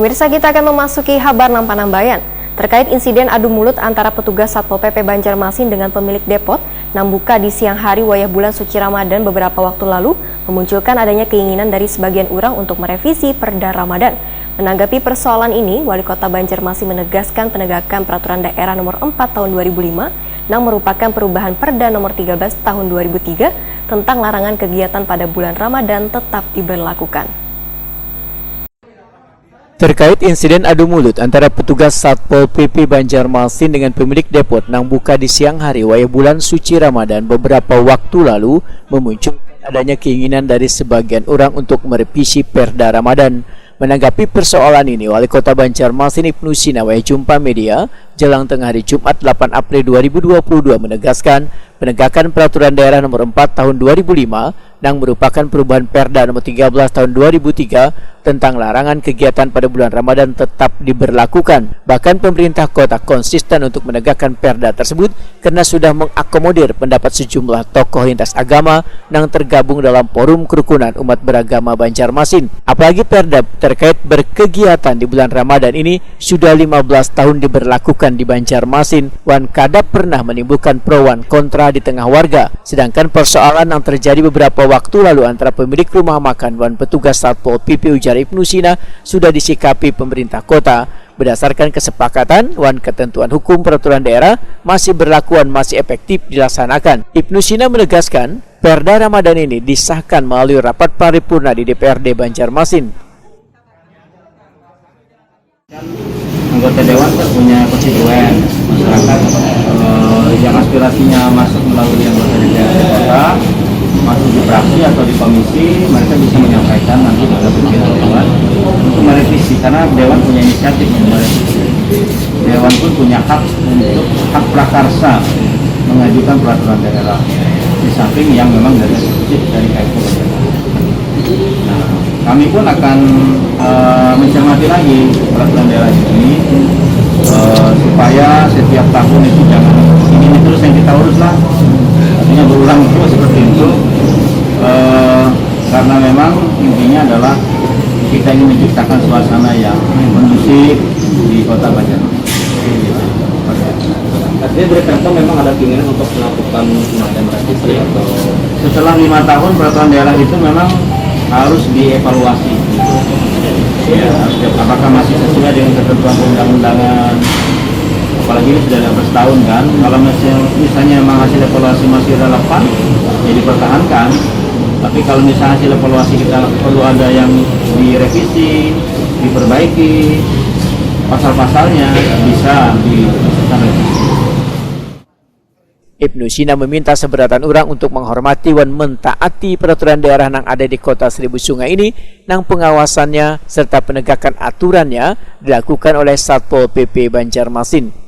Pemirsa, kita akan memasuki Habar Nampanambayan terkait insiden adu mulut antara petugas Satpol PP Banjarmasin dengan pemilik depot Nambuka di siang hari wayah bulan suci Ramadan beberapa waktu lalu memunculkan adanya keinginan dari sebagian orang untuk merevisi Perda Ramadan. Menanggapi persoalan ini, Wali Kota Banjarmasin menegaskan penegakan Peraturan Daerah Nomor 4 Tahun 2005 yang merupakan perubahan Perda Nomor 13 Tahun 2003 tentang larangan kegiatan pada bulan Ramadan tetap diberlakukan. Terkait insiden adu mulut antara petugas Satpol PP Banjarmasin dengan pemilik depot Nambuka di siang hari wayah bulan suci Ramadan beberapa waktu lalu memunculkan adanya keinginan dari sebagian orang untuk merevisi Perda Ramadan. Menanggapi persoalan ini, Wali Kota Banjarmasin Ibnu Sina jumpa media jelang tengah hari Jumat 8 April 2022 menegaskan penegakan Peraturan Daerah Nomor 4 Tahun 2005 yang merupakan perubahan Perda Nomor 13 Tahun 2003 tentang larangan kegiatan pada bulan Ramadan tetap diberlakukan. Bahkan pemerintah kota konsisten untuk menegakkan Perda tersebut karena sudah mengakomodir pendapat sejumlah tokoh lintas agama yang tergabung dalam Forum Kerukunan Umat Beragama Banjarmasin. Apalagi Perda terkait berkegiatan di bulan Ramadan ini sudah 15 tahun diberlakukan di Banjarmasin, wan kadang pernah menimbulkan pro wan kontra di tengah warga. Sedangkan persoalan yang terjadi beberapa waktu lalu antara pemilik rumah makan dan petugas Satpol PP ujar Ibnu Sina sudah disikapi pemerintah kota. Berdasarkan kesepakatan dan ketentuan hukum peraturan daerah masih berlaku dan masih efektif dilaksanakan. Ibnu Sina menegaskan Perda Ramadan ini disahkan melalui rapat paripurna di DPRD Banjarmasin. Anggota dewan kan punya konstituen masyarakat yang aspirasinya masuk melalui anggota DPRD kota, masuk di fraksi atau di komisi, mereka bisa menyampaikan nanti pada pimpinan dewan untuk merevisi, karena dewan punya inisiatif untuk merevisi. Dewan pun punya hak untuk hak prakarsa mengajukan peraturan daerah di samping yang memang dari eksekutif dari KPU. Nah, kami pun akan mencermati lagi peraturan daerah ini supaya setiap tahun itu jangan ini terus yang kita urus lah, artinya berulang terus seperti itu, karena memang intinya adalah kita ingin menciptakan suasana yang kondusif di kota Banjarmasin. Artinya dari Pemkot memang ada keinginan untuk melakukan semacam revisi atau setelah 5 tahun peraturan daerah itu memang harus dievaluasi. Ya, apakah masih sesuai dengan ketentuan undang-undangan? Apalagi ini sudah 15 tahun kan. Kalau misalnya memang hasil evaluasi masih relevan, ya dipertahankan. Tapi kalau misalnya hasil evaluasi kita perlu ada yang direvisi, diperbaiki, pasal-pasalnya bisa dilakukan revisi. Ibnu Sina meminta seberatan orang untuk menghormati dan mentaati peraturan daerah yang ada di kota Seribu Sungai ini, yang pengawasannya serta penegakan aturannya dilakukan oleh Satpol PP Banjarmasin.